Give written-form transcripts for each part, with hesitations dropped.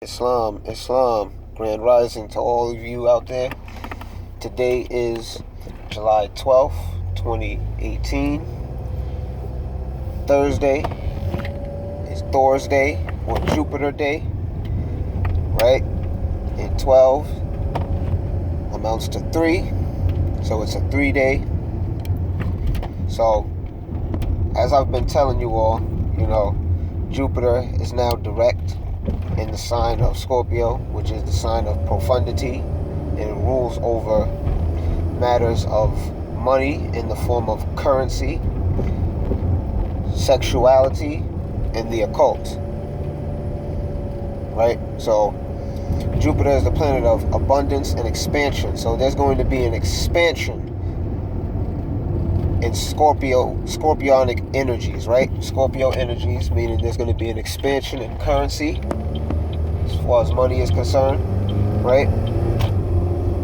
Islam, Grand Rising to all of you out there. Today is July 12th, 2018. Thursday is Thor's Day or Jupiter Day, right? And 12 amounts to 3, so it's a 3-day. So, as I've been telling you all, Jupiter is now direct in the sign of Scorpio, which is the sign of profundity, and it rules over matters of money in the form of currency, sexuality, and the occult. Right? So Jupiter is the planet of abundance and expansion. So there's going to be an expansion in Scorpionic energies, right? Scorpio energies, meaning there's going to be an expansion in currency as far as money is concerned, right?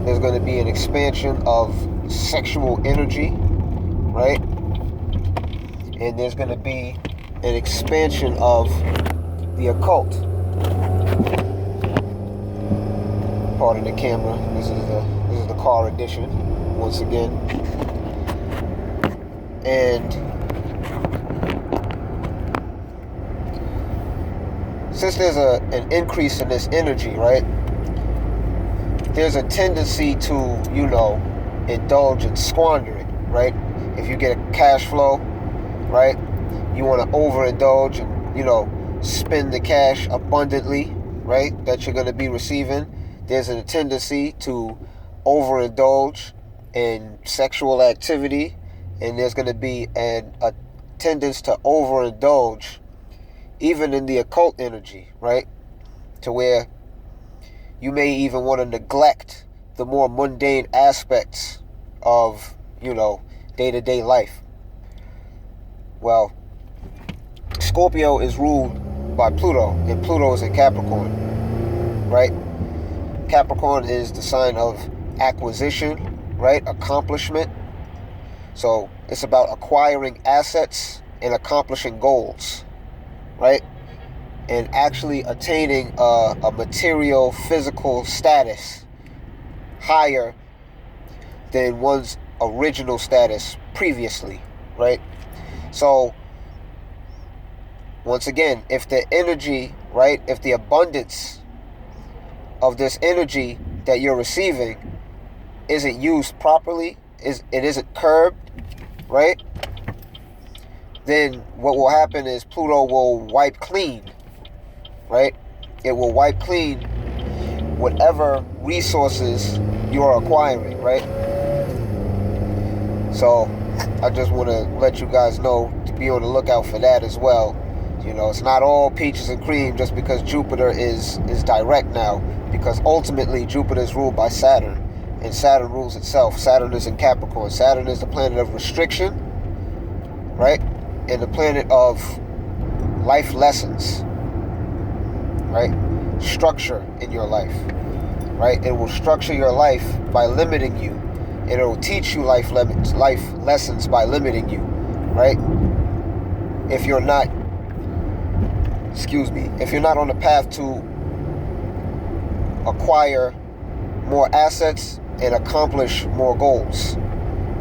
There's going to be an expansion of sexual energy, right? And there's going to be an expansion of the occult. Pardon the camera. This is the car edition once again. And since there's an increase in this energy, right, there's a tendency to, indulge and squander it, right? If you get a cash flow, right, you want to overindulge and, spend the cash abundantly, right, that you're going to be receiving. There's a tendency to overindulge in sexual activity, and there's going to be a tendency to overindulge even in the occult energy, right? To where you may even want to neglect the more mundane aspects of, day-to-day life. Well, Scorpio is ruled by Pluto, and Pluto is in Capricorn, right? Capricorn is the sign of acquisition, right? Accomplishment. So it's about acquiring assets and accomplishing goals, right? And actually attaining a material, physical status higher than one's original status previously, right? So, once again, if the energy, right, if the abundance of this energy that you're receiving isn't used properly, it isn't curbed, right, then what will happen is Pluto will wipe clean, right? It will wipe clean whatever resources you're acquiring, right? So I just want to let you guys know to be on the lookout for that as well. It's not all peaches and cream just because Jupiter is direct now, because ultimately Jupiter is ruled by Saturn, and Saturn rules itself. Saturn is in Capricorn. Saturn is the planet of restriction, right? And the planet of life lessons, right? Structure in your life, right? It will structure your life by limiting you. It will teach you life lessons by limiting you, right? If you're not on the path to acquire more assets and accomplish more goals,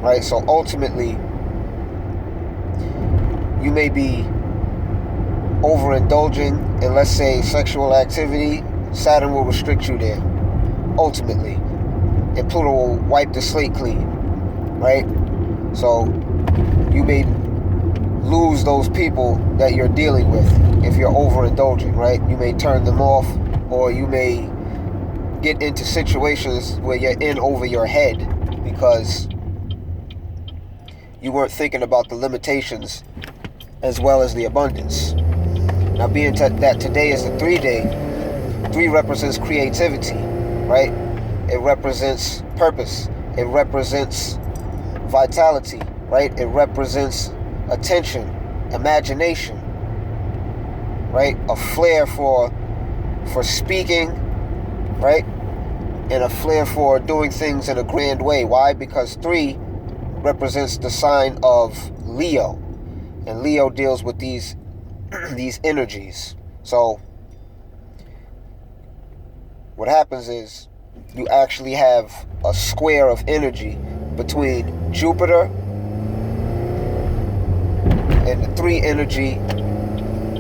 right? So ultimately, you may be overindulging in, let's say, sexual activity. Saturn will restrict you there, ultimately. And Pluto will wipe the slate clean, right? So you may lose those people that you're dealing with if you're overindulging, right? You may turn them off, or you may get into situations where you're in over your head because you weren't thinking about the limitations as well as the abundance. Now, being that today is the 3-day, 3 represents creativity, right? It represents purpose. It represents vitality, right? It represents attention, imagination, right? A flair for speaking, right? And a flair for doing things in a grand way. Why? Because 3 represents the sign of Leo, and Leo deals with these energies. So what happens is you actually have a square of energy between Jupiter and the 3 energy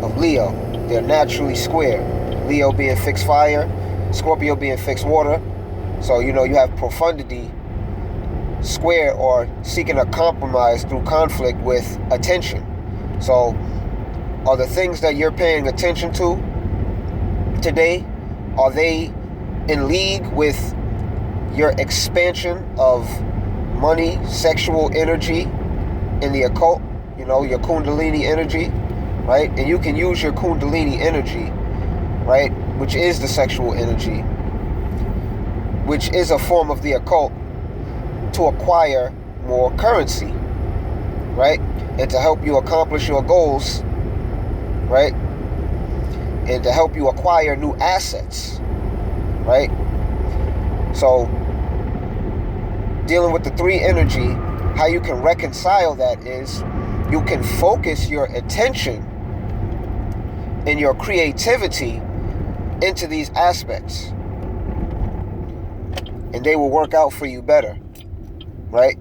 of Leo. They're naturally square. Leo being fixed fire, Scorpio being fixed water. So, you have profundity square, or seeking a compromise through conflict with attention. So, are the things that you're paying attention to today, are they in league with your expansion of money, sexual energy, in the occult? Your Kundalini energy, right? And you can use your Kundalini energy, right, which is the sexual energy, which is a form of the occult, to acquire more currency, right? And to help you accomplish your goals, right? And to help you acquire new assets, right? So, dealing with the 3 energy, how you can reconcile that is you can focus your attention and your creativity into these aspects, and they will work out for you better, right?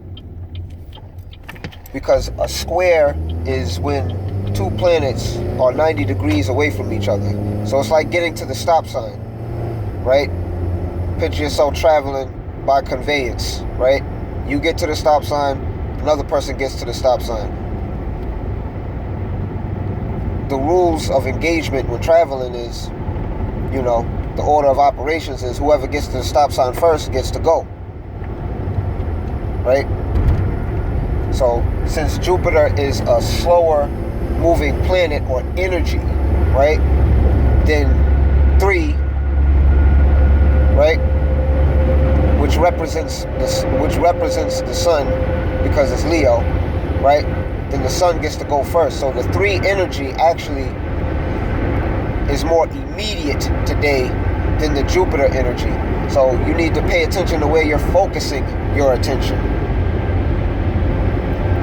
Because a square is when 2 planets are 90 degrees away from each other. So it's like getting to the stop sign, right? Picture yourself traveling by conveyance, right? You get to the stop sign, another person gets to the stop sign. The rules of engagement when traveling is, the order of operations is whoever gets to the stop sign first gets to go, right? So, since Jupiter is a slower moving planet or energy, right, then 3, right, which represents the sun, because it's Leo, right? Then the sun gets to go first. So the 3 energy actually is more immediate today than the Jupiter energy. So you need to pay attention to where you're focusing your attention,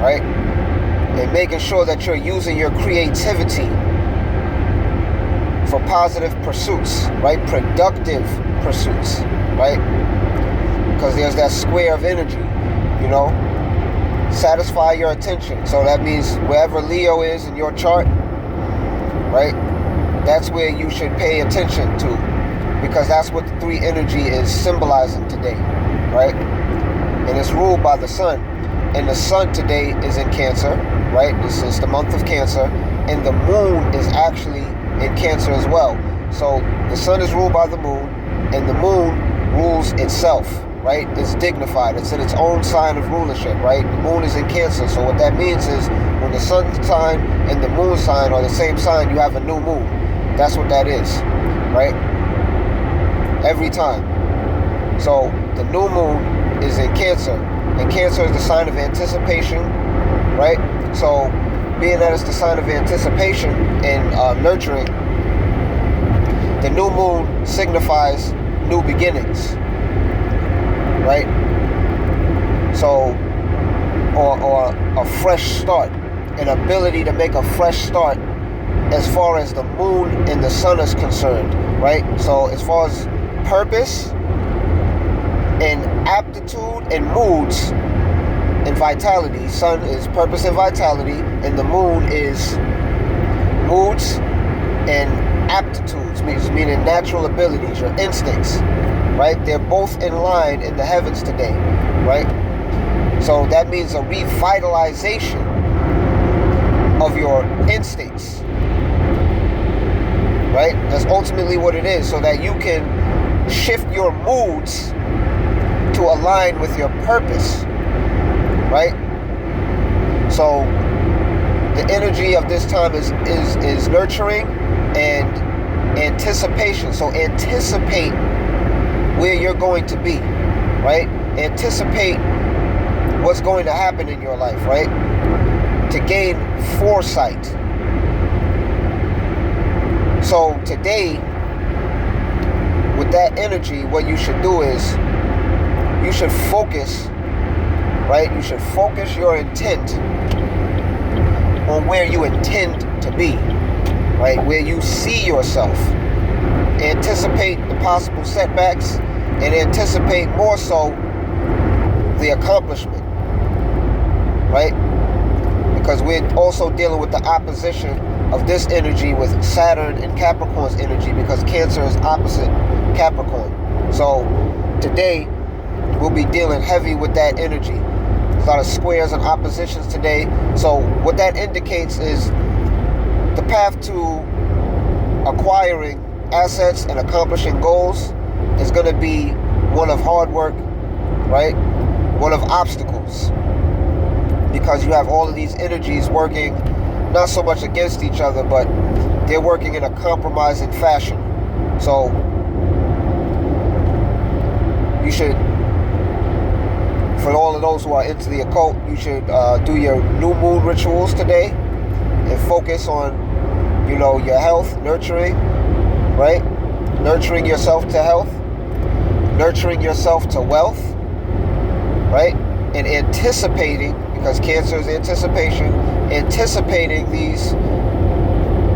right? And making sure that you're using your creativity for positive pursuits, right? Productive pursuits, right? Because there's that square of energy, satisfy your attention. So that means wherever Leo is in your chart, right, that's where you should pay attention to, because that's what the 3 energy is symbolizing today, right? And it's ruled by the sun, and the sun today is in Cancer, right? This is the month of Cancer, and the moon is actually in Cancer as well. So the sun is ruled by the moon, and the moon rules itself, right? It's dignified. It's in its own sign of rulership, right? The moon is in Cancer. So what that means is when the sun sign and the moon sign are the same sign, you have a new moon. That's what that is, right? Every time. So the new moon is in Cancer, and Cancer is the sign of anticipation, right? So being that it's the sign of anticipation and nurturing, the new moon signifies new beginnings, right? So, or a fresh start, an ability to make a fresh start as far as the moon and the sun is concerned, right? So as far as purpose and aptitude and moods and vitality, sun is purpose and vitality, and the moon is moods and aptitudes, meaning natural abilities, your instincts, right? They're both in line in the heavens today, right? So that means a revitalization of your instincts, right? That's ultimately what it is, so that you can shift your moods to align with your purpose, right? So the energy of this time is nurturing and anticipation. So anticipate where you're going to be, right? Anticipate what's going to happen in your life, right? To gain foresight. So today, with that energy, what you should do is you should focus, right? You should focus your intent on where you intend to be, right? Where you see yourself, anticipate the possible setbacks and anticipate more so the accomplishment, right? Because we're also dealing with the opposition of this energy with Saturn and Capricorn's energy, because Cancer is opposite Capricorn. So today we'll be dealing heavy with that energy. There's a lot of squares and oppositions today. So what that indicates is the path to acquiring assets and accomplishing goals is going to be one of hard work, right? One of obstacles, because you have all of these energies working not so much against each other, but they're working in a compromising fashion. So you should, for all of those who are into the occult, you should do your new moon rituals today and focus on, you know, your health, nurturing, right? Nurturing yourself to health, nurturing yourself to wealth, right? And anticipating, because Cancer is anticipation, anticipating these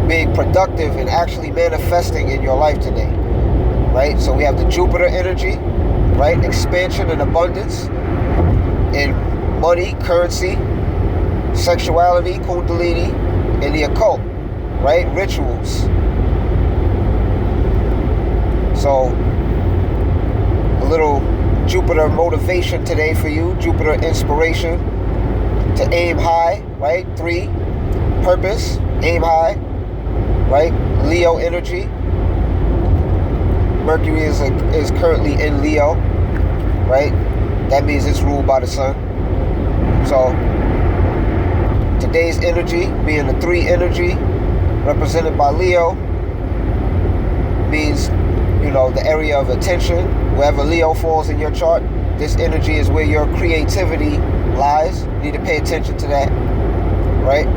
being productive and actually manifesting in your life today, right? So we have the Jupiter energy, right? Expansion and abundance in money, currency, sexuality, kundalini, and the occult, right? Rituals. So a little Jupiter motivation today for you, Jupiter inspiration to aim high, right? 3, purpose, aim high, right? Leo energy. Mercury is currently in Leo, right? That means it's ruled by the sun. So today's energy, being the 3 energy represented by Leo, means, you know, the area of attention. Wherever Leo falls in your chart, this energy is where your creativity lies. You need to pay attention to that, right?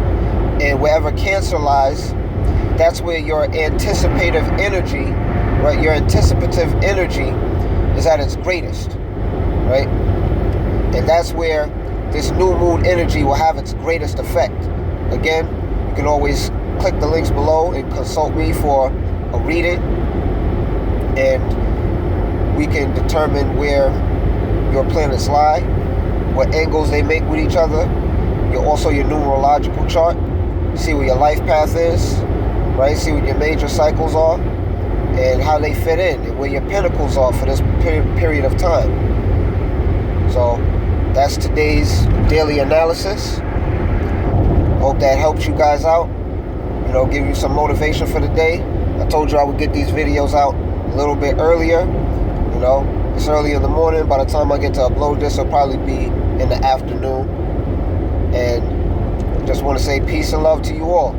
And wherever Cancer lies, that's where your anticipative energy, right? Your anticipative energy is at its greatest, right? And that's where this new moon energy will have its greatest effect. Again, you can always click the links below and consult me for a reading, and we can determine where your planets lie, what angles they make with each other. Also your numerological chart, see where your life path is, right? See what your major cycles are and how they fit in, and where your pinnacles are for this period of time. So that's today's daily analysis. Hope that helps you guys out, you know, give you some motivation for the day. I told you I would get these videos out a little bit earlier. You know, it's early in the morning. By the time I get to upload this, it'll probably be in the afternoon. And just want to say peace and love to you all.